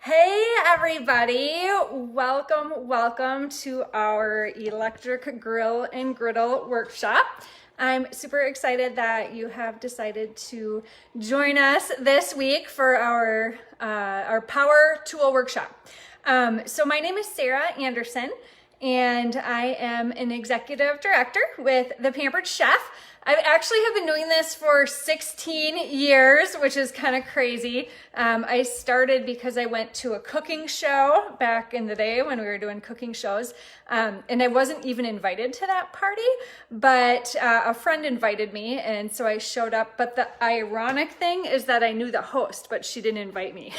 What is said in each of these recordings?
Hey everybody, welcome to our electric grill and griddle workshop. I'm super excited that you have decided to join us this week for our power tool workshop. So my name is Sarah Anderson and I am an executive director with The Pampered Chef. I actually have been doing this for 16 years, which is kind of crazy. I started because I went to a cooking show back in the day when we were doing cooking shows. And I wasn't even invited to that party, but a friend invited me. And so I showed up. But the ironic thing is that I knew the host, but she didn't invite me.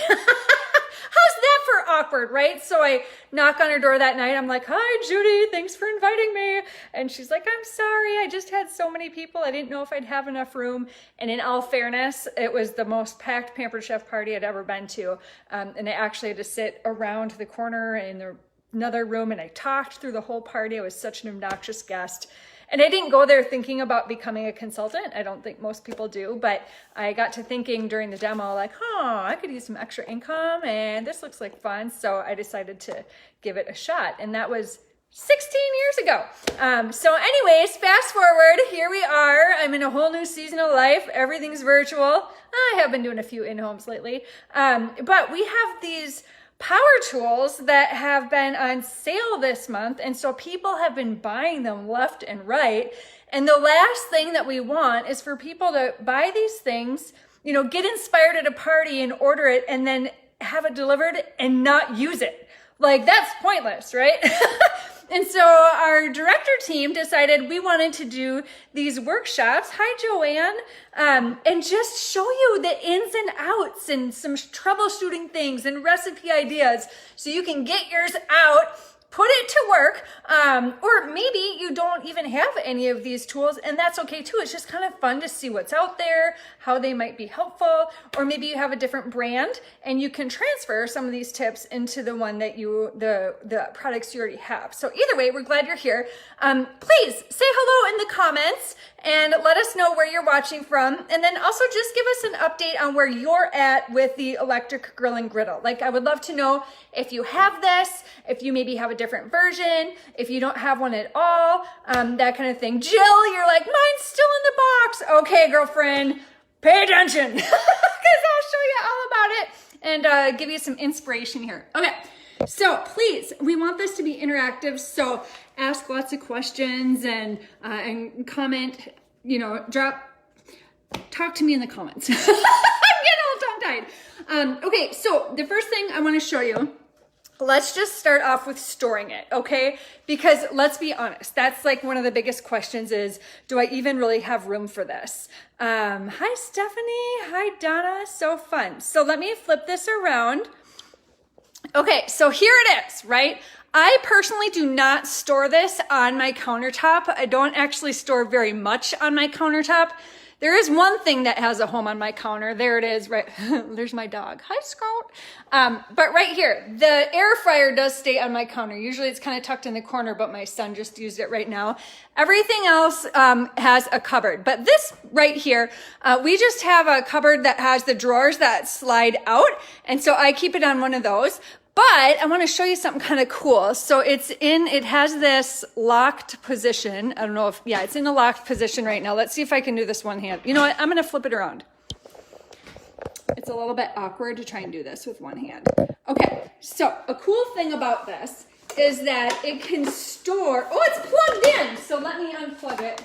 How's that for awkward, right? So I knock on her door that night. I'm like, "Hi, Judy, thanks for inviting me." And she's like, "I'm sorry, I just had so many people. I didn't know if I'd have enough room." And in all fairness, it was the most packed Pampered Chef party I'd ever been to. And I actually had to sit around the corner in another room and I talked through the whole party. I was such an obnoxious guest. And I didn't go there thinking about becoming a consultant. I don't think most people do, but I got to thinking during the demo, like, I could use some extra income and this looks like fun. So I decided to give it a shot. And that was 16 years ago. So anyways, fast forward, here we are. I'm in a whole new season of life. Everything's virtual. I have been doing a few in-homes lately. But we have these power tools that have been on sale this month, and so people have been buying them left and right. And the last thing that we want is for people to buy these things, get inspired at a party and order it and then have it delivered and not use it. Like, that's pointless, right? And so our director team decided we wanted to do these workshops, hi Joanne, and just show you the ins and outs and some troubleshooting things and recipe ideas so you can get yours out, put it to work, or maybe you don't even have any of these tools, and that's okay too. It's just kind of fun to see what's out there, how they might be helpful, or maybe you have a different brand and you can transfer some of these tips into the one that the products you already have. So either way, we're glad you're here. Please say hello in the comments and let us know where you're watching from. And then also just give us an update on where you're at with the electric grill and griddle. Like, I would love to know if you have this, if you maybe have a different version, if you don't have one at all, that kind of thing. Jill, you're like, mine's still in the box. Okay, girlfriend, pay attention, because I'll show you all about it and give you some inspiration here. Okay, so please, we want this to be interactive, so ask lots of questions and comment, talk to me in the comments. I'm getting all tongue-tied. Okay, so the first thing I want to show you, let's just start off with storing it, okay? Because let's be honest, that's like one of the biggest questions is, do I even really have room for this? Hi, Stephanie. Hi, Donna. So fun. So let me flip this around. Okay, so here it is, right? I personally do not store this on my countertop. I don't actually store very much on my countertop. There is one thing that has a home on my counter. There it is, right? There's my dog. Hi, Scout. But right here, the air fryer does stay on my counter. Usually it's kind of tucked in the corner, but my son just used it right now. Everything else has a cupboard. But this right here, we just have a cupboard that has the drawers that slide out. And so I keep it on one of those. But I want to show you something kind of cool. So it has this locked position. I don't know if, yeah, it's in a locked position right now. Let's see if I can do this one hand. You know what? I'm going to flip it around. It's a little bit awkward to try and do this with one hand. Okay. So a cool thing about this is that it can store, it's plugged in. So let me unplug it.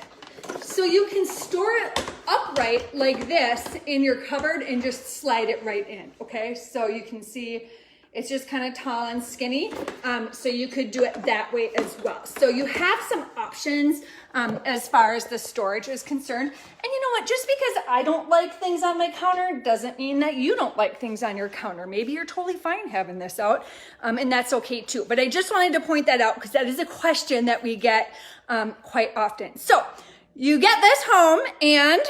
So you can store it upright like this in your cupboard and just slide it right in. Okay. So you can see it's just kind of tall and skinny, so you could do it that way as well. So you have some options as far as the storage is concerned. And you know what? Just because I don't like things on my counter doesn't mean that you don't like things on your counter. Maybe you're totally fine having this out, and that's okay too. But I just wanted to point that out because that is a question that we get quite often. So you get this home and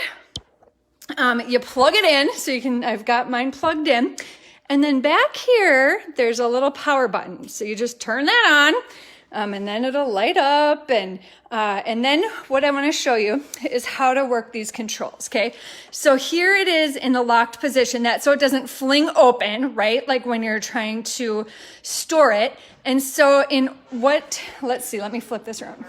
you plug it in. So I've got mine plugged in. And then back here, there's a little power button. So you just turn that on. and then it'll light up. And then what I want to show you is how to work these controls, okay? So here it is in the locked position, so it doesn't fling open, right? Like when you're trying to store it. And so let's see, let me flip this around.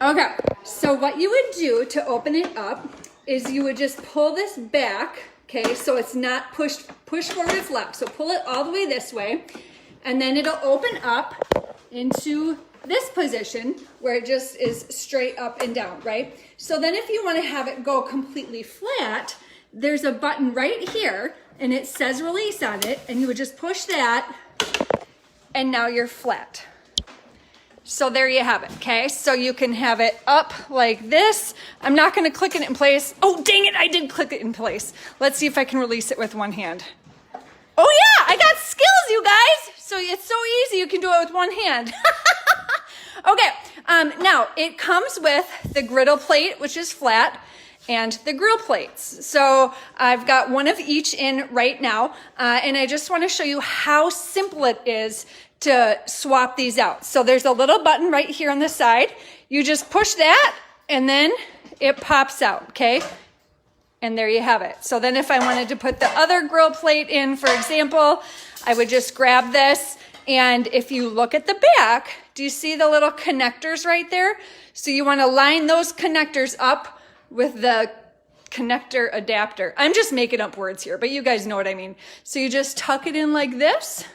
Okay, so what you would do to open it up is you would just pull this back, okay? So it's not push forward, it's left. So pull it all the way this way, and then it'll open up into this position where it just is straight up and down, right? So then if you want to have it go completely flat, there's a button right here, and it says release on it, and you would just push that, and now you're flat. So there you have it, okay? So you can have it up like this. I'm not gonna click it in place. Oh, dang it, I did click it in place. Let's see if I can release it with one hand. Oh yeah, I got skills, you guys. So it's so easy, you can do it with one hand. Okay, now it comes with the griddle plate, which is flat, and the grill plates. So I've got one of each in right now, and I just wanna show you how simple it is to swap these out. So there's a little button right here on the side. You just push that and then it pops out, okay? And there you have it. So then if I wanted to put the other grill plate in, for example, I would just grab this, and if you look at the back, do you see the little connectors right there? So you want to line those connectors up with the connector adapter. I'm just making up words here, but you guys know what I mean. So you just tuck it in like this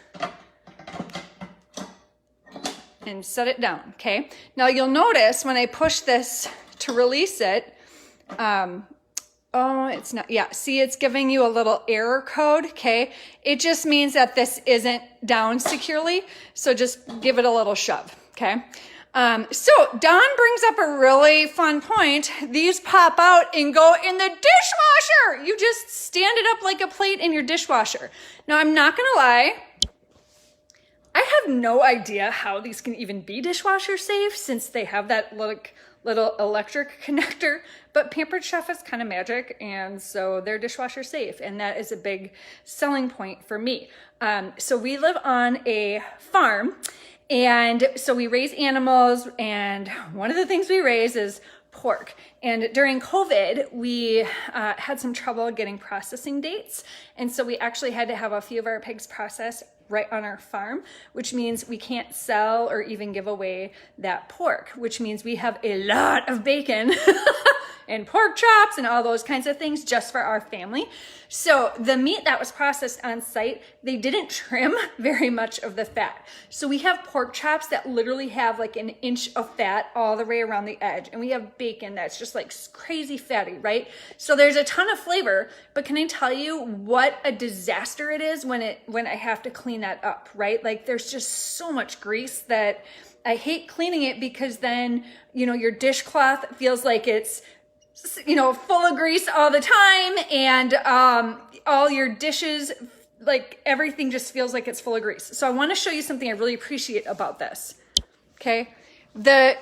and set it down, okay? Now you'll notice when I push this to release it, oh, it's not, yeah, see, it's giving you a little error code, okay? It just means that this isn't down securely, so just give it a little shove, okay? So Dawn brings up a really fun point. These pop out and go in the dishwasher. You just stand it up like a plate in your dishwasher. Now, I'm not gonna lie, I have no idea how these can even be dishwasher safe since they have that little electric connector, but Pampered Chef is kind of magic, and so they're dishwasher safe, and that is a big selling point for me. So we live on a farm, and so we raise animals, and one of the things we raise is pork. And during COVID, we had some trouble getting processing dates, and so we actually had to have a few of our pigs processed right on our farm, which means we can't sell or even give away that pork, which means we have a lot of bacon and pork chops and all those kinds of things just for our family. So the meat that was processed on site, they didn't trim very much of the fat. So we have pork chops that literally have like an inch of fat all the way around the edge. And we have bacon that's just like crazy fatty, right? So there's a ton of flavor, but can I tell you what a disaster it is when I have to clean that up, right? Like there's just so much grease that I hate cleaning it, because then, your dishcloth feels like it's, full of grease all the time, and all your dishes, like everything just feels like it's full of grease. So I want to show you something I really appreciate about this, okay? The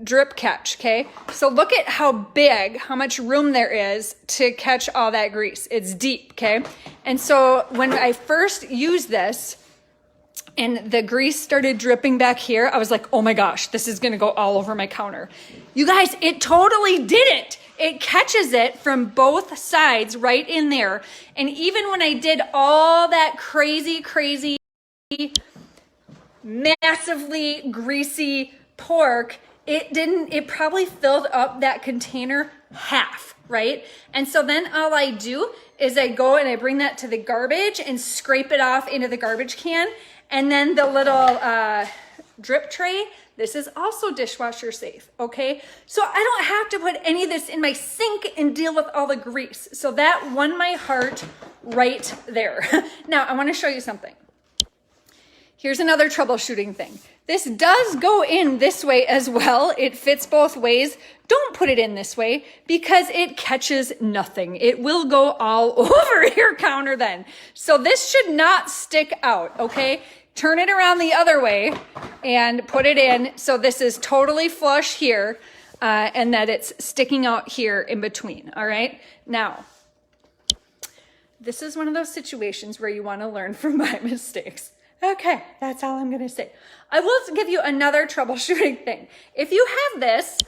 drip catch, okay? So look at how much room there is to catch all that grease. It's deep, okay? And so when I first used this, and the grease started dripping back here, I was like, oh my gosh, this is gonna go all over my counter. You guys, it totally didn't. It catches it from both sides right in there. And even when I did all that crazy, massively greasy pork, it probably filled up that container half, right? And so then all I do is I go and I bring that to the garbage and scrape it off into the garbage can. And then the little drip tray, this is also dishwasher safe, okay? So I don't have to put any of this in my sink and deal with all the grease. So that won my heart right there. Now, I wanna show you something. Here's another troubleshooting thing. This does go in this way as well. It fits both ways. Don't put it in this way because it catches nothing. It will go all over your counter then. So this should not stick out, okay? Turn it around the other way and put it in so this is totally flush here and that it's sticking out here in between, all right? Now, this is one of those situations where you want to learn from my mistakes. Okay, that's all I'm gonna say. I will give you another troubleshooting thing. If you have this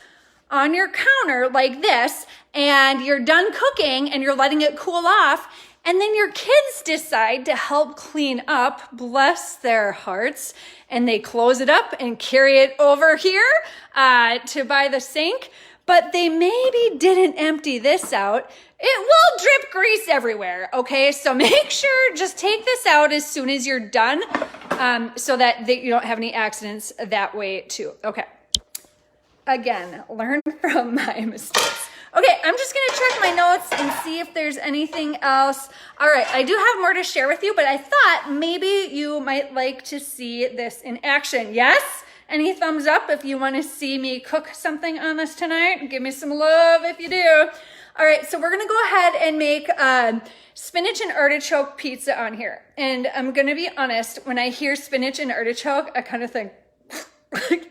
on your counter like this, and you're done cooking and you're letting it cool off, and then your kids decide to help clean up, bless their hearts, and they close it up and carry it over here to by the sink, but they maybe didn't empty this out, it will drip grease everywhere, okay? So make sure, just take this out as soon as you're done so that you don't have any accidents that way too, okay? Again, learn from my mistakes. Okay, I'm just gonna check my notes and see if there's anything else. All right, I do have more to share with you, but I thought maybe you might like to see this in action. Yes? Any thumbs up if you wanna see me cook something on this tonight? Give me some love if you do. All right, so we're gonna go ahead and make spinach and artichoke pizza on here. And I'm gonna be honest, when I hear spinach and artichoke, I kind of think,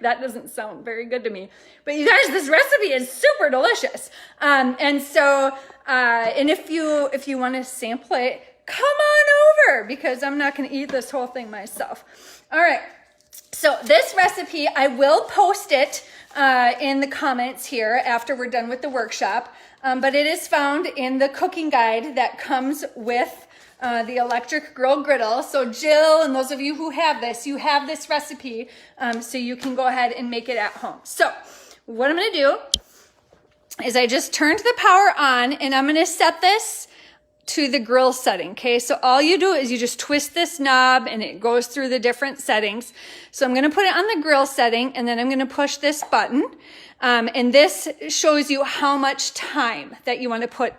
that doesn't sound very good to me. But you guys, this recipe is super delicious. And if you want to sample it, come on over because I'm not going to eat this whole thing myself. All right. So this recipe, I will post it in the comments here after we're done with the workshop. But it is found in the cooking guide that comes with the electric griddle. So Jill and those of you who have this, you have this recipe so you can go ahead and make it at home. So what I'm gonna do is I just turned the power on and I'm gonna set this to the grill setting, okay? So all you do is you just twist this knob and it goes through the different settings. So I'm gonna put it on the grill setting and then I'm gonna push this button. And this shows you how much time that you wanna put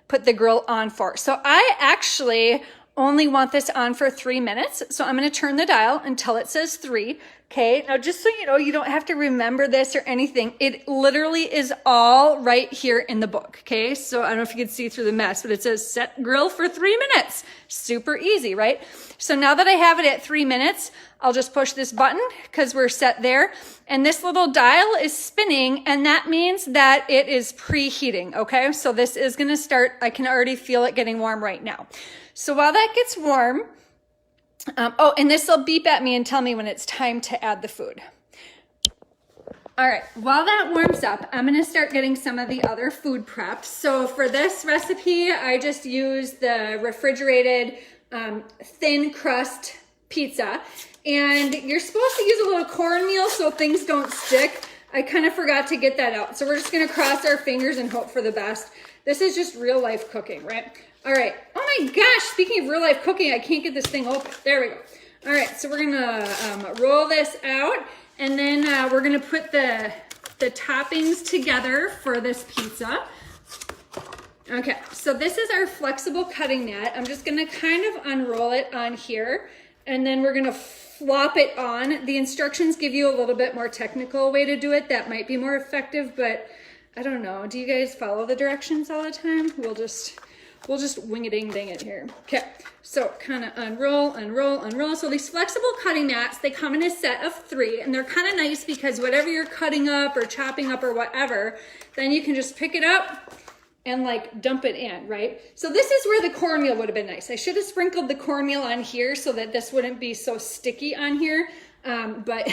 the grill on for. So I actually only want this on for 3 minutes. So I'm gonna turn the dial until it says 3. Okay, now just so you know, you don't have to remember this or anything. It literally is all right here in the book, okay? So I don't know if you can see through the mess, but it says set grill for 3 minutes. Super easy, right? So now that I have it at 3 minutes, I'll just push this button because we're set there. And this little dial is spinning and that means that it is preheating, okay? So this is gonna start, I can already feel it getting warm right now. So while that gets warm, and this will beep at me and tell me when it's time to add the food. All right, while that warms up, I'm gonna start getting some of the other food prepped. So for this recipe, I just use the refrigerated thin crust pizza. And you're supposed to use a little cornmeal so things don't stick. I kind of forgot to get that out. So we're just gonna cross our fingers and hope for the best. This is just real life cooking, right? All right, oh my gosh, speaking of real life cooking, I can't get this thing open. There we go. All right, so we're gonna roll this out and then we're gonna put the toppings together for this pizza. Okay, so this is our flexible cutting mat. I'm just gonna kind of unroll it on here and then we're gonna flop it on. The instructions give you a little bit more technical way to do it. That might be more effective, but I don't know. Do you guys follow the directions all the time? We'll just wing-a-ding-ding it here. Okay, so kind of unroll, unroll, unroll. So these flexible cutting mats, they come in a set of 3, and they're kind of nice because whatever you're cutting up or chopping up or whatever, then you can just pick it up and like dump it in, right? So this is where the cornmeal would have been nice. I should have sprinkled the cornmeal on here so that this wouldn't be so sticky on here, but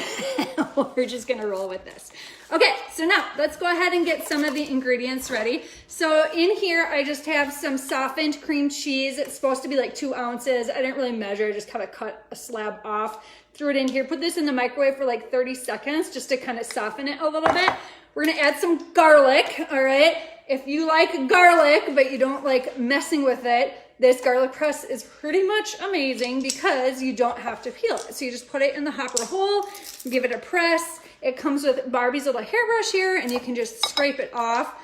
we're just gonna roll with this. Okay, so now let's go ahead and get some of the ingredients ready. So in here, I just have some softened cream cheese. It's supposed to be like 2 ounces. I didn't really measure, I just kind of cut a slab off, threw it in here, put this in the microwave for like 30 seconds just to kind of soften it a little bit. We're gonna add some garlic, all right? If you like garlic, but you don't like messing with it, this garlic press is pretty much amazing because you don't have to peel it. So you just put it in the hopper hole, give it a press. It comes with Barbie's little hairbrush here and you can just scrape it off.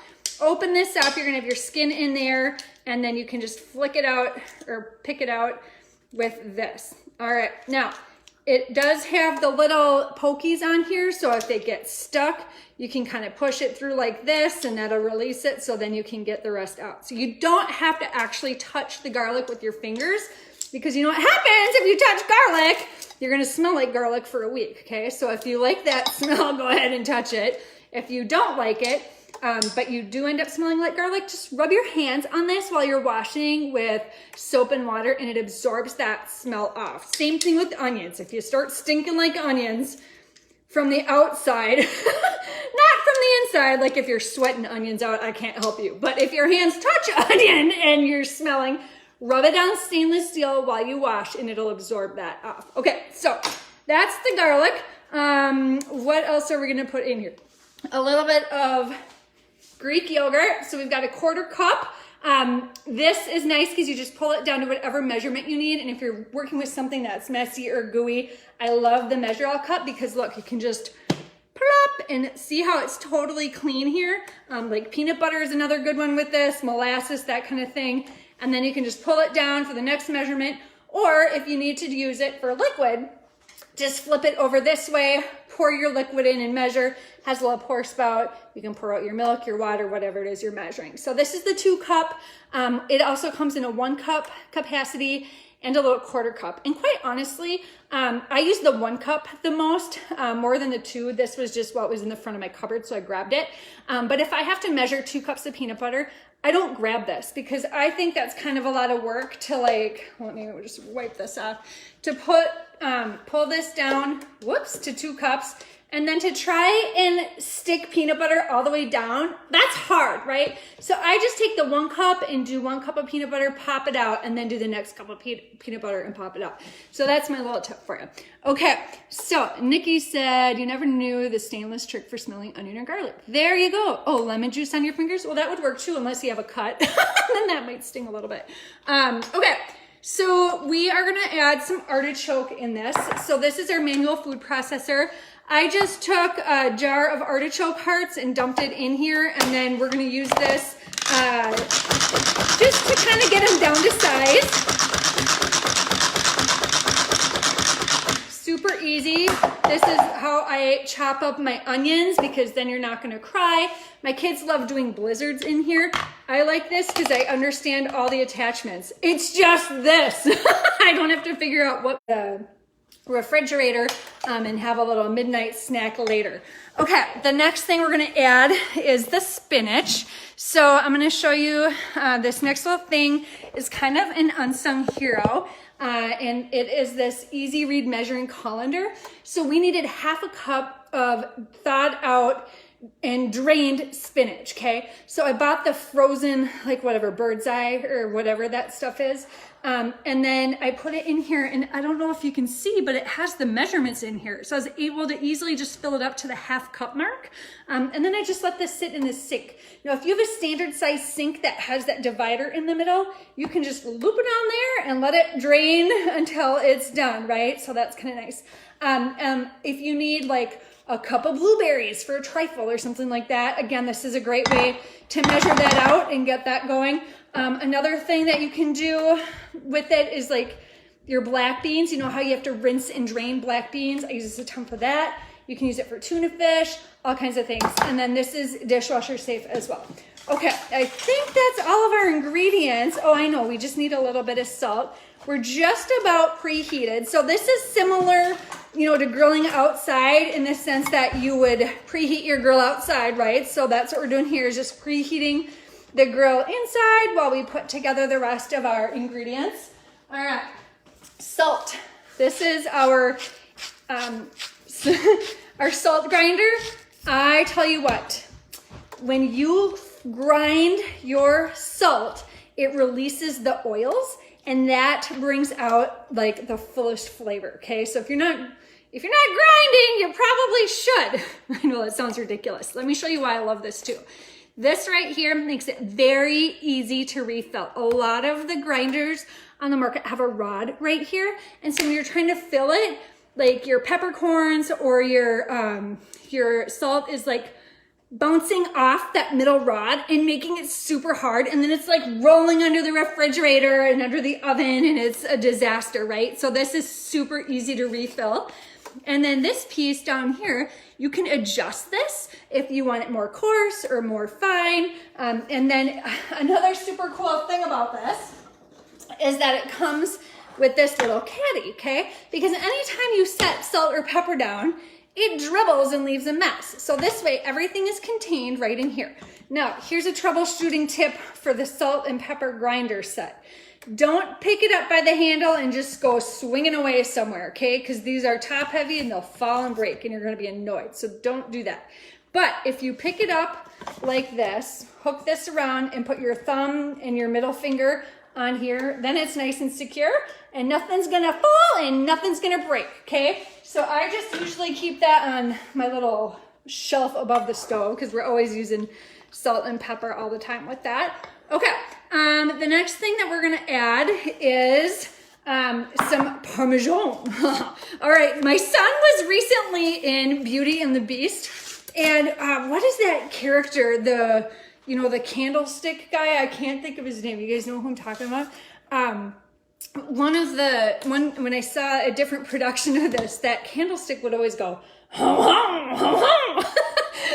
Open this up, you're gonna have your skin in there and then you can just flick it out or pick it out with this. All right, now it does have the little pokies on here, so if they get stuck, you can kind of push it through like this and that'll release it so then you can get the rest out. So you don't have to actually touch the garlic with your fingers because you know what happens if you touch garlic? You're gonna smell like garlic for a week, okay? So if you like that smell, go ahead and touch it. If you don't like it, but you do end up smelling like garlic, just rub your hands on this while you're washing with soap and water, and it absorbs that smell off. Same thing with onions. If you start stinking like onions from the outside, not from the inside, like if you're sweating onions out, I can't help you. But if your hands touch onion and you're smelling, rub it down stainless steel while you wash and it'll absorb that off. Okay, so that's the garlic. What else are we gonna put in here? A little bit of Greek yogurt. So we've got a 1/4 cup. This is nice because you just pull it down to whatever measurement you need. And if you're working with something that's messy or gooey, I love the Measure All cup because look, you can just plop and see how it's totally clean here. Like peanut butter is another good one with this, molasses, that kind of thing. And then you can just pull it down for the next measurement. Or if you need to use it for liquid, just flip it over this way, pour your liquid in and measure. Has a little pour spout. You can pour out your milk, your water, whatever it is you're measuring. So this is the 2 cup. It also comes in a 1 cup capacity and a little 1/4 cup. And quite honestly, I use the 1 cup the most, more than the 2. This was just what was in the front of my cupboard, so I grabbed it. But if I have to measure 2 cups of peanut butter, I don't grab this because I think that's kind of a lot of work to like, let me just wipe this off, to pull this down, whoops, to 2 cups. And then to try and stick peanut butter all the way down, that's hard, right? So I just take the 1 cup and do 1 cup of peanut butter, pop it out, and then do the next cup of peanut butter and pop it out. So that's my little tip for you. Okay, so Nikki said, you never knew the stainless trick for smelling onion or garlic. There you go. Oh, lemon juice on your fingers? Well, that would work too, unless you have a cut. Then that might sting a little bit. Okay. So we are gonna add some artichoke in this. So this is our manual food processor. I just took a jar of artichoke hearts and dumped it in here, and then we're gonna use this just to kind of get them down to size. Super easy. This is how I chop up my onions because then you're not gonna cry. My kids love doing blizzards in here. I like this because I understand all the attachments. It's just this. I don't have to figure out what the refrigerator and have a little midnight snack later. Okay, the next thing we're gonna add is the spinach. So I'm gonna show you this next little thing is kind of an unsung hero. And it is this easy read measuring colander. So we needed 1/2 cup of thawed out and drained spinach, okay? So I bought the frozen, like whatever, bird's eye or whatever that stuff is. And then I put it in here, and I don't know if you can see, but it has the measurements in here. So I was able to easily just fill it up to the 1/2 cup mark. And then I just let this sit in the sink. Now, if you have a standard size sink that has that divider in the middle, you can just loop it on there and let it drain until it's done, right? So that's kind of nice. If you need like a cup of blueberries for a trifle or something like that, again, this is a great way to measure that out and get that going. Another thing that you can do with it is like your black beans. You know how you have to rinse and drain black beans? I use a ton for that. You can use it for tuna fish, all kinds of things. And then this is dishwasher safe as well. Okay, I think that's all of our ingredients. Oh, I know, we just need a little bit of salt. We're just about preheated. So this is similar, you know, to grilling outside in the sense that you would preheat your grill outside, right? So that's what we're doing here, is just preheating the grill inside while we put together the rest of our ingredients. All right, salt. This is our our salt grinder. I tell you what, when you grind your salt, it releases the oils, and that brings out like the fullest flavor. Okay, so if you're not grinding, you probably should. I know that sounds ridiculous. Let me show you why I love this too. This right here makes it very easy to refill. A lot of the grinders on the market have a rod right here, and so when you're trying to fill it, like your peppercorns or your salt is like bouncing off that middle rod and making it super hard, and then it's like rolling under the refrigerator and under the oven, and it's a disaster, right? So this is super easy to refill. And then this piece down here, you can adjust this if you want it more coarse or more fine. And then another super cool thing about this is that it comes with this little caddy, okay? Because anytime you set salt or pepper down, it dribbles and leaves a mess. So this way, everything is contained right in here. Now, here's a troubleshooting tip for the salt and pepper grinder set. Don't pick it up by the handle and just go swinging away somewhere, okay? Because these are top heavy and they'll fall and break and you're gonna be annoyed. So don't do that. But if you pick it up like this, hook this around and put your thumb and your middle finger on here, then it's nice and secure and nothing's gonna fall and nothing's gonna break, okay? So I just usually keep that on my little shelf above the stove because we're always using salt and pepper all the time with that. Okay, the next thing that we're gonna add is some Parmesan. All right, my son was recently in Beauty and the Beast, and what is that character? The candlestick guy. I can't think of his name. You guys know who I'm talking about? When I saw a different production of this, that candlestick would always go, ho, ho, ho, ho.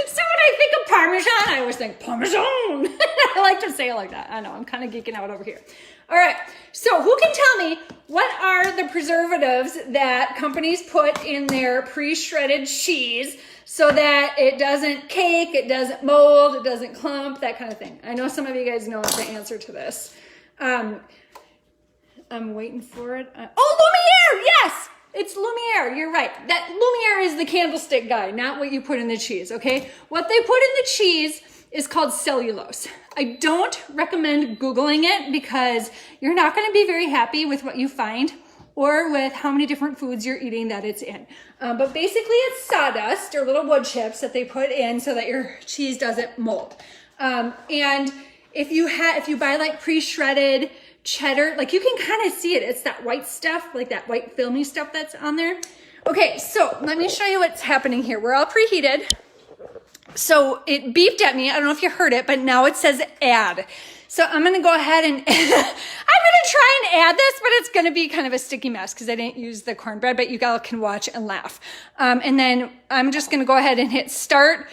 So when I think of Parmesan, I always think Parmesan. I like to say it like that. I know, I'm kind of geeking out over here. All right, so who can tell me what are the preservatives that companies put in their pre-shredded cheese so that it doesn't cake, it doesn't mold, it doesn't clump, that kind of thing? I know some of you guys know the answer to this. I'm waiting for it. Lumiere, yes! It's Lumiere, you're right. That Lumiere is the candlestick guy, not what you put in the cheese, okay? What they put in the cheese is called cellulose. I don't recommend Googling it because you're not gonna be very happy with what you find or with how many different foods you're eating that it's in. But basically it's sawdust or little wood chips that they put in so that your cheese doesn't mold. And if you buy like pre-shredded cheddar, like you can kind of see it. It's that white stuff, like that white filmy stuff that's on there. Okay, so let me show you what's happening here. We're all preheated. So it beeped at me. I don't know if you heard it, but now it says add. So I'm gonna go ahead and, I'm gonna try and add this, but it's gonna be kind of a sticky mess because I didn't use the cornbread, but you all can watch and laugh. And then I'm just gonna go ahead and hit start.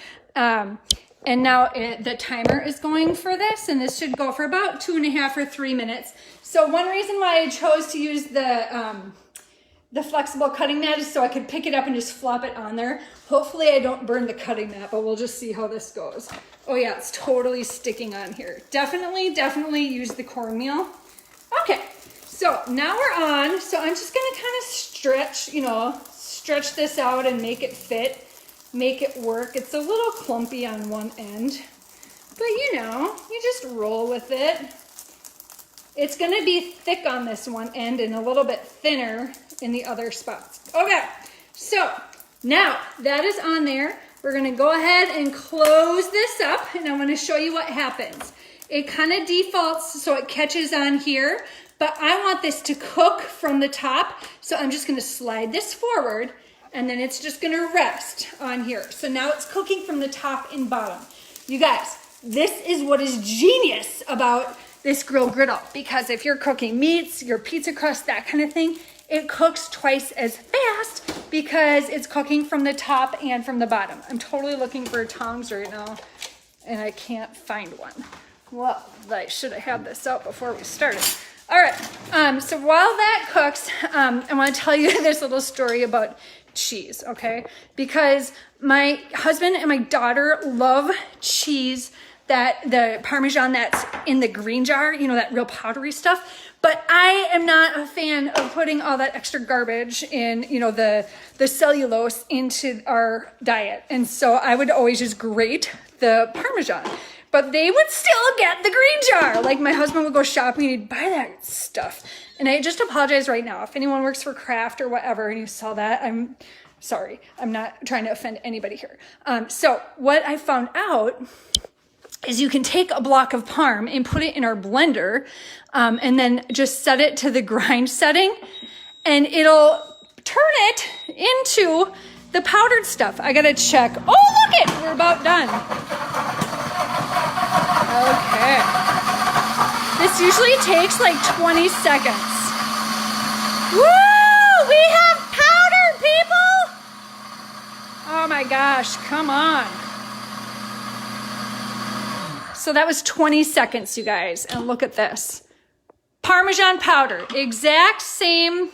And now the timer is going for this, and this should go for about 2.5 or 3 minutes. So one reason why I chose to use the flexible cutting mat is so I could pick it up and just flop it on there. Hopefully I don't burn the cutting mat, but we'll just see how this goes. Oh yeah, it's totally sticking on here. Definitely use the cornmeal. Okay, so now we're on. So I'm just gonna kind of stretch this out and make it fit. Make it work. It's a little clumpy on one end, but you just roll with it. It's gonna be thick on this one end and a little bit thinner in the other spots. Okay, so now that is on there. We're gonna go ahead and close this up, and I'm gonna show you what happens. It kind of defaults so it catches on here, but I want this to cook from the top, so I'm just gonna slide this forward, and then it's just gonna rest on here. So now it's cooking from the top and bottom. You guys, this is what is genius about this griddle, because if you're cooking meats, your pizza crust, that kind of thing, it cooks twice as fast because it's cooking from the top and from the bottom. I'm totally looking for tongs right now and I can't find one. Well, I should have had this out before we started. All right, so while that cooks, I wanna tell you this little story about cheese, okay? Because my husband and my daughter love cheese, the Parmesan that's in the green jar, that real powdery stuff. But I am not a fan of putting all that extra garbage in, the cellulose into our diet. And so I would always just grate the Parmesan. But they would still get the green jar. Like my husband would go shopping and he'd buy that stuff. And I just apologize right now. If anyone works for Kraft or whatever and you saw that, I'm sorry. I'm not trying to offend anybody here. So what I found out is you can take a block of Parm and put it in our blender and then just set it to the grind setting and it'll turn it into the powdered stuff. I gotta check. Oh, look it, we're about done. Okay. This usually takes like 20 seconds. Woo! We have powder, people! Oh my gosh, come on. So that was 20 seconds, you guys, and look at this. Parmesan powder, exact same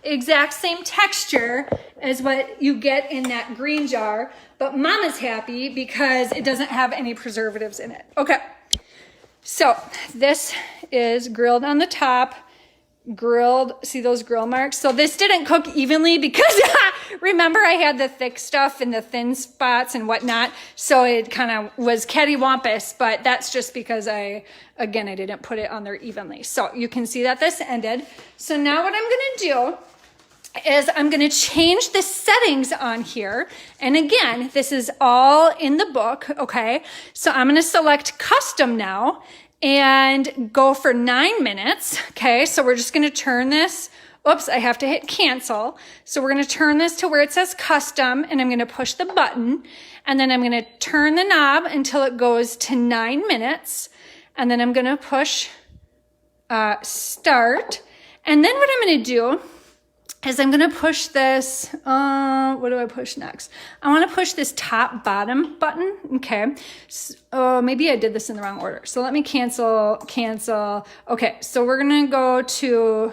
exact same texture as what you get in that green jar, but Mama's happy because it doesn't have any preservatives in it. Okay, so this is grilled on the top, grilled, see those grill marks? So this didn't cook evenly because remember I had the thick stuff and the thin spots and whatnot, so it kind of was cattywampus, but that's just because I didn't put it on there evenly. So you can see that this ended. So now what I'm gonna do is I'm gonna change the settings on here. And again, this is all in the book, okay? So I'm gonna select custom now and go for 9 minutes, okay? So we're just gonna turn this, oops, I have to hit cancel. So we're gonna turn this to where it says custom, and I'm gonna push the button, and then I'm gonna turn the knob until it goes to 9 minutes, and then I'm gonna push start. And then what I'm gonna do is I'm gonna push this, what do I push next? I wanna push this top bottom button, okay? So, maybe I did this in the wrong order. So let me cancel. Okay, so we're gonna go to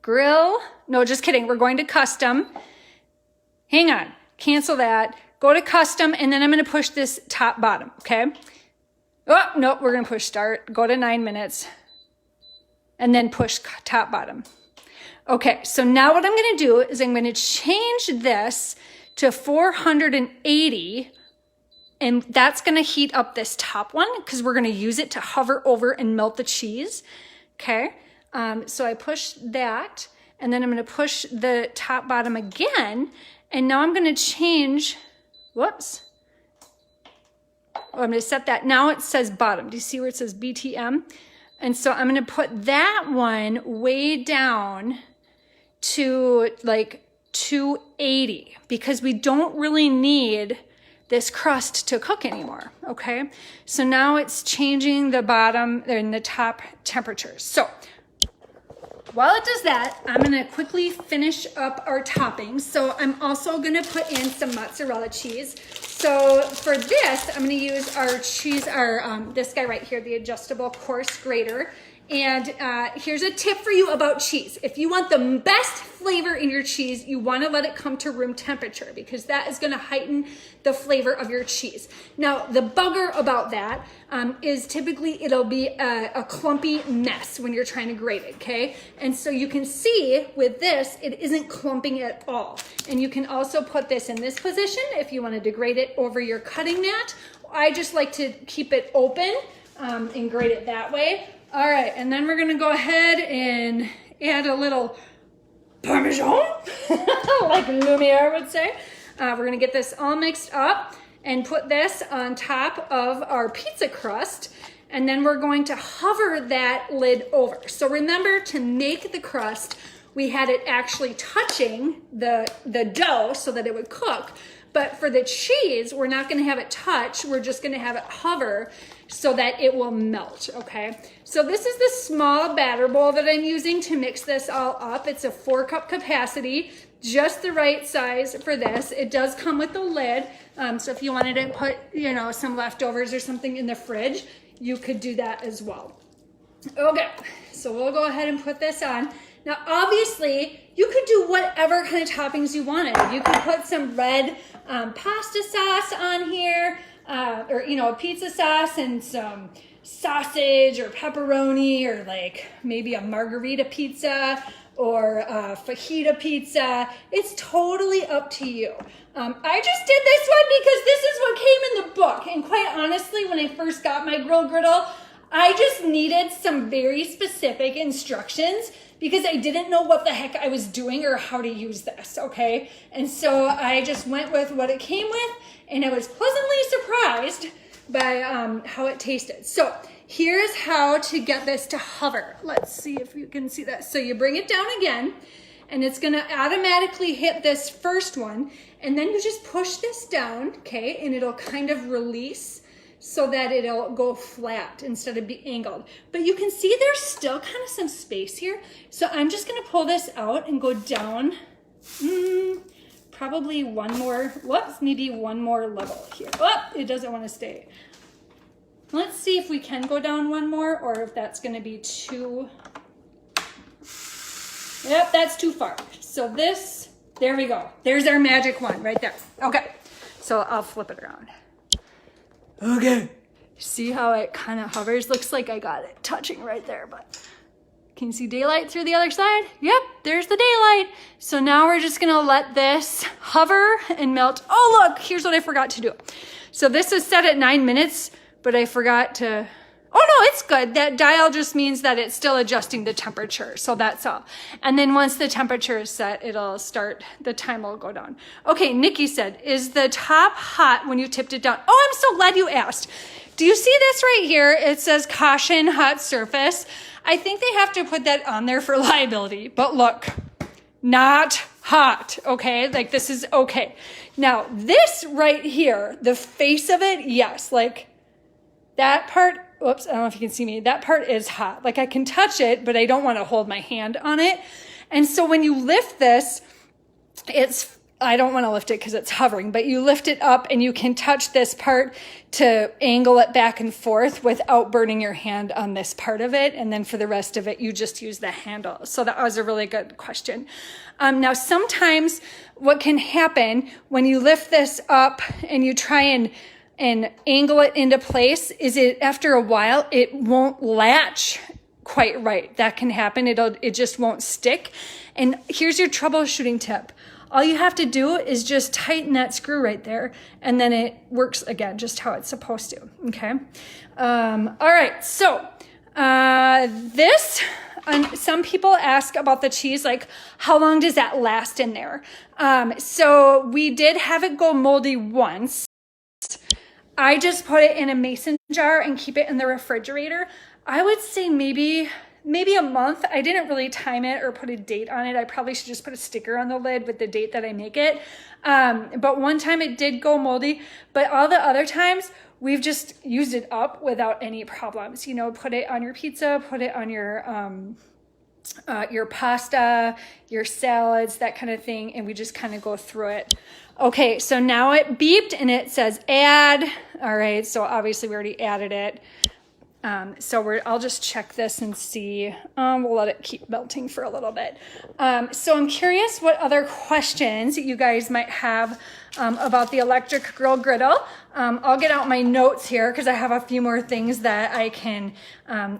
grill. No, just kidding, we're going to custom. Hang on, cancel that. Go to custom, and then I'm gonna push this top bottom, okay? Oh, no, we're gonna push start. Go to 9 minutes, and then push top bottom. Okay, so now what I'm gonna do is I'm gonna change this to 480, and that's gonna heat up this top one because we're gonna use it to hover over and melt the cheese, okay? So I push that, and then I'm gonna push the top bottom again, and now I'm gonna change, whoops. Oh, I'm gonna set that, now it says bottom. Do you see where it says BTM? And so I'm gonna put that one way down to like 280 because we don't really need this crust to cook anymore, okay? So now it's changing the bottom and the top temperatures. So while it does that, I'm gonna quickly finish up our toppings. So I'm also gonna put in some mozzarella cheese. So for this, I'm gonna use our cheese, this guy right here, the adjustable coarse grater. And here's a tip for you about cheese. If you want the best flavor in your cheese, you want to let it come to room temperature because that is going to heighten the flavor of your cheese. Now, the bugger about that is typically it'll be a clumpy mess when you're trying to grate it, okay? And so you can see with this, it isn't clumping at all. And you can also put this in this position if you wanted to grate it over your cutting mat. I just like to keep it open and grate it that way. All right, and then we're gonna go ahead and add a little Parmesan, like Lumiere would say. We're gonna get this all mixed up and put this on top of our pizza crust, and then we're going to hover that lid over. So remember, to make the crust, we had it actually touching the dough so that it would cook. But for the cheese, we're not gonna have it touch, we're just gonna have it hover so that it will melt, okay? So this is the small batter bowl that I'm using to mix this all up. It's a 4-cup capacity, just the right size for this. It does come with a lid, so if you wanted to put, you know, some leftovers or something in the fridge, you could do that as well. Okay, so we'll go ahead and put this on. Now, obviously, you could do whatever kind of toppings you wanted. You could put some red pasta sauce on here, or, you know, a pizza sauce and some sausage or pepperoni, or like maybe a margarita pizza or a fajita pizza. It's totally up to you. I just did this one because this is what came in the book. And quite honestly, when I first got my griddle, I just needed some very specific instructions because I didn't know what the heck I was doing or how to use this, okay? And so I just went with what it came with, and I was pleasantly surprised by how it tasted. So here's how to get this to hover. Let's see if you can see that. So you bring it down again, and it's gonna automatically hit this first one, and then you just push this down, okay? And it'll kind of release so that it'll go flat instead of be angled. But you can see there's still kind of some space here. So I'm just gonna pull this out and go down, probably one more, whoops, maybe one more level here. Oh, it doesn't wanna stay. Let's see if we can go down one more or if that's gonna be too, Yep, that's too far. So this, there we go. There's our magic one right there. Okay, so I'll flip it around. Okay. See how it kind of hovers? Looks like I got it touching right there, but can you see daylight through the other side? Yep, there's the daylight. So now we're just gonna let this hover and melt. Oh, look, here's what I forgot to do. So this is set at 9 minutes, but I forgot to, oh no, it's good. That dial just means that it's still adjusting the temperature. So that's all. And then once the temperature is set, it'll start, the time will go down. Okay, Nikki said, is the top hot when you tipped it down? Oh, I'm so glad you asked. Do you see this right here? It says caution, hot surface. I think they have to put that on there for liability, but look, not hot, okay? Like this is okay. Now this right here, the face of it, yes, like that part, whoops, I don't know if you can see me. That part is hot. Like I can touch it, but I don't want to hold my hand on it. And so when you lift this, I don't want to lift it because it's hovering, but you lift it up and you can touch this part to angle it back and forth without burning your hand on this part of it. And then for the rest of it, you just use the handle. So that was a really good question. Now, sometimes what can happen when you lift this up and you try and angle it into place is after a while, it won't latch quite right. That can happen. It just won't stick. And here's your troubleshooting tip. All you have to do is just tighten that screw right there, and then it works again, just how it's supposed to, okay? All right, so some people ask about the cheese, like how long does that last in there? So we did have it go moldy once. I just put it in a mason jar and keep it in the refrigerator. I would say maybe a month. I didn't really time it or put a date on it. I probably should just put a sticker on the lid with the date that I make it. But one time it did go moldy, but all the other times we've just used it up without any problems. You know, put it on your pizza, put it on your pasta, your salads, that kind of thing. And we just kind of go through it. Okay, so now it beeped and it says add. All right, so obviously we already added it. So I'll just check this and see. We'll let it keep melting for a little bit. So I'm curious what other questions you guys might have about the electric grill griddle. I'll get out my notes here because I have a few more things that I can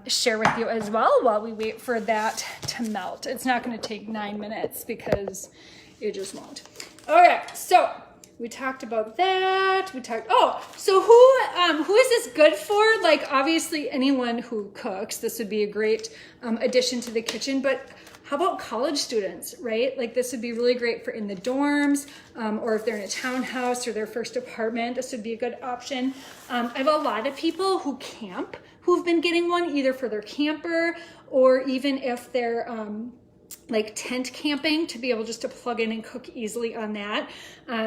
share with you as well while we wait for that to melt. It's not going to take 9 minutes because it just won't. Okay, so we talked about that. So who is this good for? Like obviously anyone who cooks, this would be a great addition to the kitchen, but how about college students, right? Like this would be really great for in the dorms or if they're in a townhouse or their first apartment, this would be a good option. I have a lot of people who camp who've been getting one either for their camper or even if they're like tent camping to be able just to plug in and cook easily on that.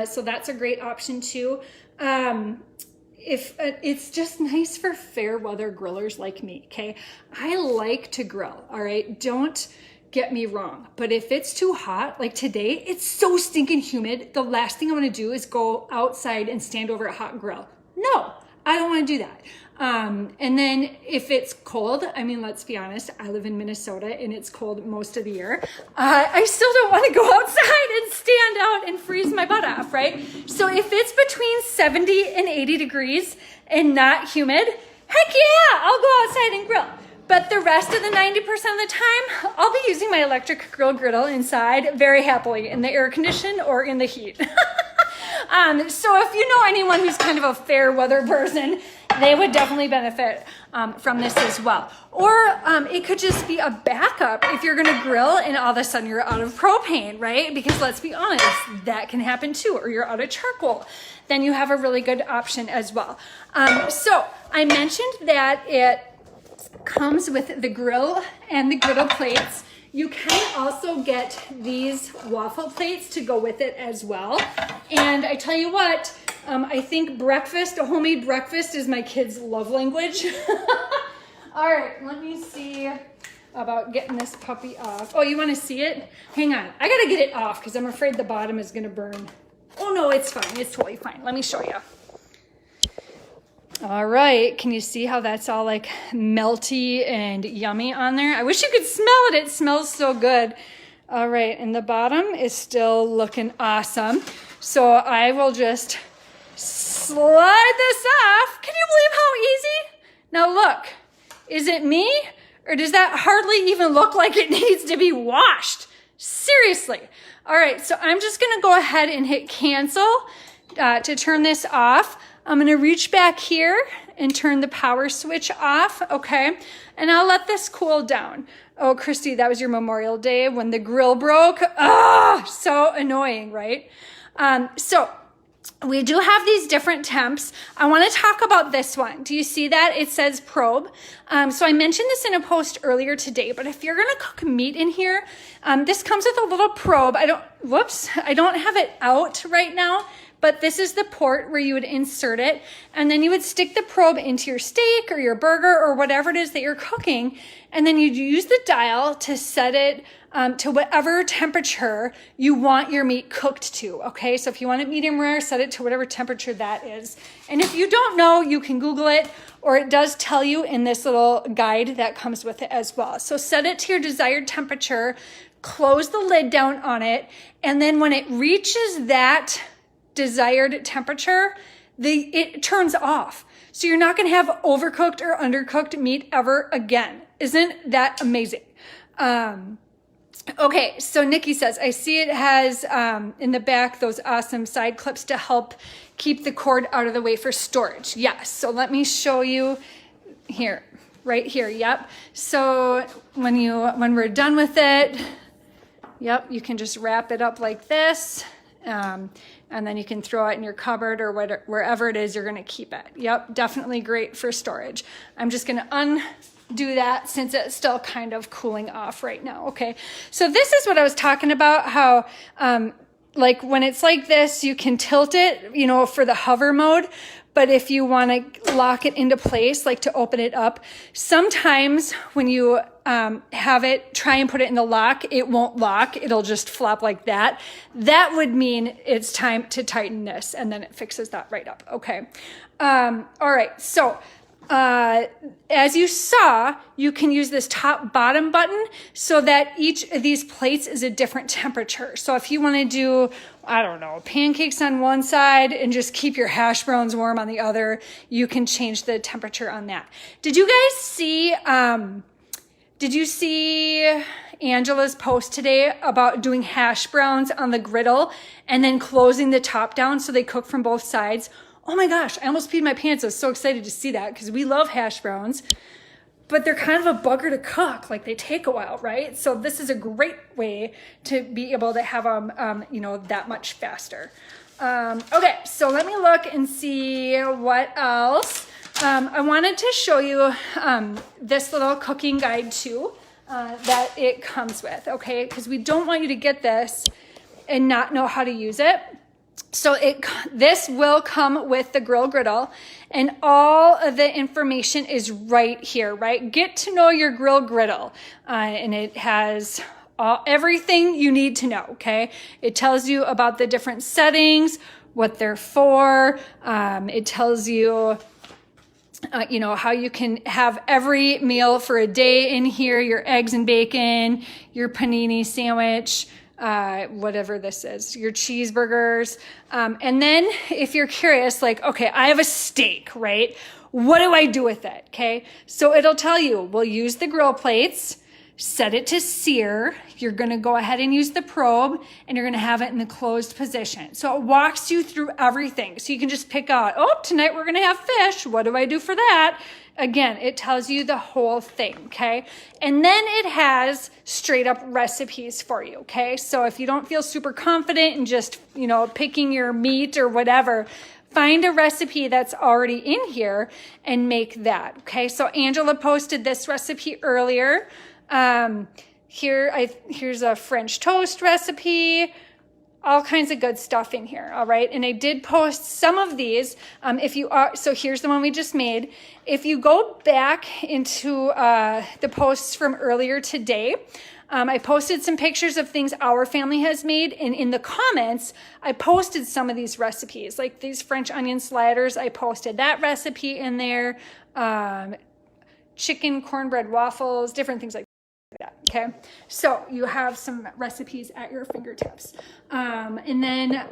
So that's a great option too. If it's just nice for fair weather grillers like me, okay? I like to grill, all right? Don't get me wrong, but if it's too hot, like today, it's so stinking humid. The last thing I want to do is go outside and stand over a hot grill. No, I don't want to do that. And then if it's cold, I mean, let's be honest, I live in Minnesota and it's cold most of the year. I still don't want to go outside and stand out and freeze my butt off, right? So if it's between 70 and 80 degrees and not humid, heck yeah, I'll go outside and grill. But the rest of the 90% of the time, I'll be using my electric griddle inside very happily in the air condition or in the heat. So if you know anyone who's kind of a fair weather person, they would definitely benefit from this as well. Or it could just be a backup if you're gonna grill and all of a sudden you're out of propane, right? Because let's be honest, that can happen too, or you're out of charcoal. Then you have a really good option as well. So I mentioned that it comes with the grill and the griddle plates. You can also get these waffle plates to go with it as well. And I tell you what, I think breakfast, a homemade breakfast is my kids' love language. All right, let me see about getting this puppy off. Oh, you wanna see it? Hang on, I gotta get it off because I'm afraid the bottom is gonna burn. Oh no, it's fine, it's totally fine. Let me show you. All right, can you see how that's all like melty and yummy on there? I wish you could smell it. It smells so good. All right, and the bottom is still looking awesome. So I will just slide this off. Can you believe how easy? Now look, is it me? Or does that hardly even look like it needs to be washed? Seriously. All right, so I'm just gonna go ahead and hit cancel to turn this off. I'm gonna reach back here and turn the power switch off, okay? And I'll let this cool down. Oh, Christy, that was your Memorial Day when the grill broke. Ah, so annoying, right? So we do have these different temps. I want to talk about this one. Do you see that? It says probe. So I mentioned this in a post earlier today, but if you're going to cook meat in here, this comes with a little probe. I don't have it out right now, but this is the port where you would insert it, and then you would stick the probe into your steak or your burger or whatever it is that you're cooking, and then you'd use the dial to set it to whatever temperature you want your meat cooked to, okay? So if you want it medium rare, set it to whatever temperature that is. And if you don't know, you can Google it, or it does tell you in this little guide that comes with it as well. So set it to your desired temperature, close the lid down on it, and then when it reaches that desired temperature, it turns off. So you're not gonna have overcooked or undercooked meat ever again. Isn't that amazing? Okay, so Nikki says, I see it has in the back those awesome side clips to help keep the cord out of the way for storage. Yes, so let me show you here, right here, yep. So when we're done with it, yep, you can just wrap it up like this. And then you can throw it in your cupboard or wherever it is you're gonna keep it. Yep, definitely great for storage. I'm just gonna undo that since it's still kind of cooling off right now, okay? So this is what I was talking about, how like when it's like this, you can tilt it, you know, for the hover mode, but if you wanna lock it into place, like to open it up, sometimes when you have it, try and put it in the lock, it won't lock, it'll just flop like that. That would mean it's time to tighten this, and then it fixes that right up, okay? All right, so as you saw, you can use this top bottom button so that each of these plates is a different temperature. So if you want to do, I don't know, pancakes on one side and just keep your hash browns warm on the other, you can change the temperature on that. Did you guys see, did you see Angela's post today about doing hash browns on the griddle and then closing the top down so they cook from both sides? Oh my gosh, I almost peed my pants. I was so excited to see that because we love hash browns, but they're kind of a bugger to cook. Like they take a while, right? So this is a great way to be able to have them, you know, that much faster. Okay, so let me look and see what else. I wanted to show you this little cooking guide too that it comes with, okay? Because we don't want you to get this and not know how to use it. So this will come with the griddle, and all of the information is right here, right? Get to know your griddle, and it has everything you need to know, okay? It tells you about the different settings, what they're for. It tells you, you know, how you can have every meal for a day in here, your eggs and bacon, your panini sandwich, whatever this is, your cheeseburgers. And then if you're curious, like, okay, I have a steak, right? What do I do with it? Okay. So it'll tell you, we'll use the grill plates, set it to sear. You're going to go ahead and use the probe, and you're going to have it in the closed position. So it walks you through everything. So you can just pick out, oh, tonight we're going to have fish. What do I do for that? Again, it tells you the whole thing, okay? And then it has straight up recipes for you, okay? So if you don't feel super confident in just, you know, picking your meat or whatever, find a recipe that's already in here and make that, okay? So Angela posted this recipe earlier. Here's a French toast recipe, all kinds of good stuff in here, all right? And I did post some of these. So here's the one we just made. If you go back into the posts from earlier today, I posted some pictures of things our family has made, and in the comments, I posted some of these recipes, like these French onion sliders. I posted that recipe in there, chicken cornbread waffles, different things like that, okay? So you have some recipes at your fingertips. And then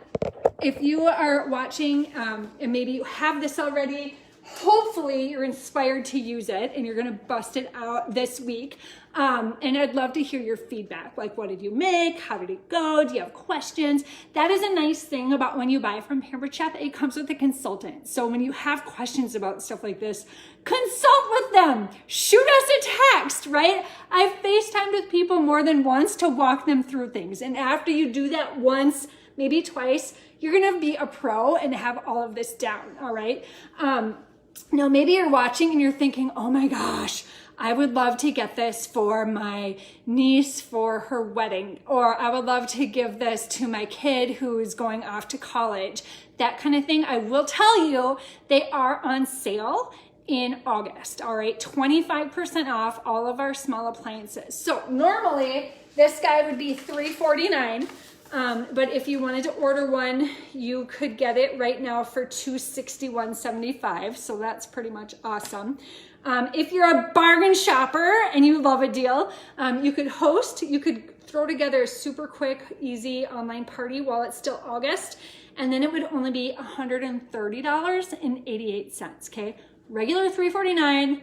if you are watching and maybe you have this already, hopefully you're inspired to use it and you're gonna bust it out this week. And I'd love to hear your feedback. Like, what did you make? How did it go? Do you have questions? That is a nice thing about when you buy from Pampered Chef. It comes with a consultant. So when you have questions about stuff like this, consult with them. Shoot us a text, right? I've FaceTimed with people more than once to walk them through things. And after you do that once, maybe twice, you're gonna be a pro and have all of this down, all right? Now, maybe you're watching and you're thinking, oh my gosh, I would love to get this for my niece for her wedding, or I would love to give this to my kid who is going off to college, that kind of thing. I will tell you, they are on sale in August, all right? 25% off all of our small appliances. So normally this guy would be $349. But if you wanted to order one, you could get it right now for $261.75. So that's pretty much awesome. If you're a bargain shopper and you love a deal, you could throw together a super quick, easy online party while it's still August. And then it would only be $130.88, okay? Regular $349,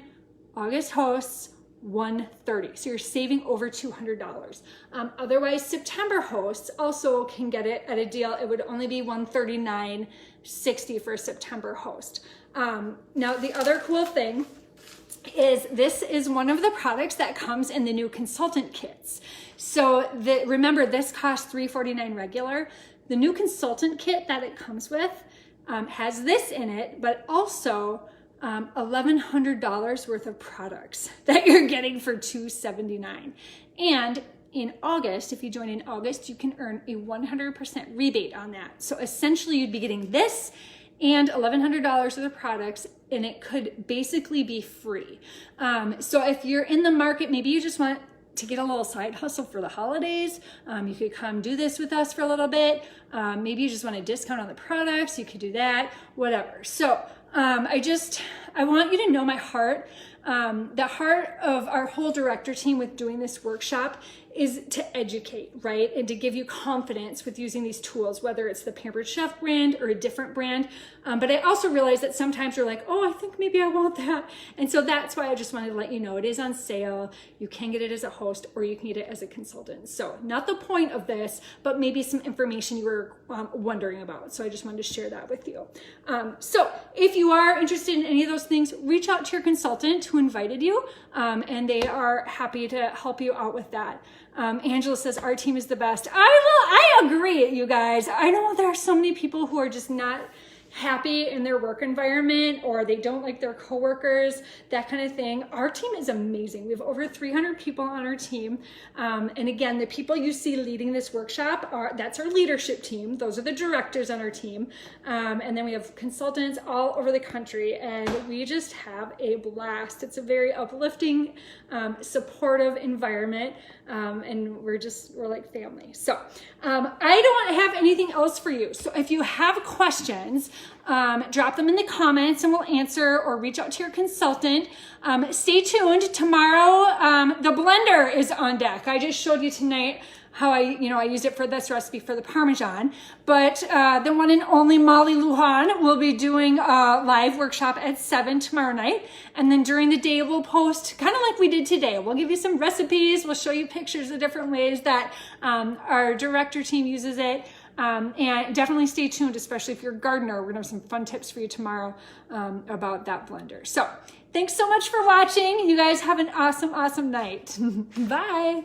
August hosts, $130. So you're saving over $200. Otherwise, September hosts also can get it at a deal. It would only be $139.60 for a September host. Now, the other cool thing is this is one of the products that comes in the new consultant kits. So remember, this costs $349 regular. The new consultant kit that it comes with has this in it, but also $1,100 worth of products that you're getting for $279. And in August, if you join in August, you can earn a 100% rebate on that. So essentially you'd be getting this and $1,100 worth of products, and it could basically be free. So if you're in the market, maybe you just want to get a little side hustle for the holidays, you could come do this with us for a little bit. Maybe you just want a discount on the products, you could do that, whatever. So I want you to know my heart. The heart of our whole director team with doing this workshop is to educate, right? And to give you confidence with using these tools, whether it's the Pampered Chef brand or a different brand. But I also realize that sometimes you're like, oh, I think maybe I want that. And so that's why I just wanted to let you know it is on sale. You can get it as a host or you can get it as a consultant. So not the point of this, but maybe some information you were wondering about. So I just wanted to share that with you. So if you are interested in any of those things, reach out to your consultant who invited you, and they are happy to help you out with that. Angela says, our team is the best. I agree, you guys. I know there are so many people who are just not happy in their work environment, or they don't like their coworkers, that kind of thing. Our team is amazing. We have over 300 people on our team. And again, the people you see leading this workshop, that's our leadership team. Those are the directors on our team. And then we have consultants all over the country, and we just have a blast. It's a very uplifting, supportive environment. And we're like family. So I don't have anything else for you. So if you have questions, drop them in the comments and we'll answer, or reach out to your consultant. Stay tuned. Tomorrow, the blender is on deck. I just showed you tonight how I used it for this recipe for the Parmesan, but the one and only Molly Lujan will be doing a live workshop at 7 tomorrow night. And then during the day, we'll post kind of like we did today. We'll give you some recipes. We'll show you pictures of different ways that our director team uses it. And definitely stay tuned, especially if you're a gardener. We're gonna have some fun tips for you tomorrow about that blender. So thanks so much for watching. You guys have an awesome, awesome night. Bye.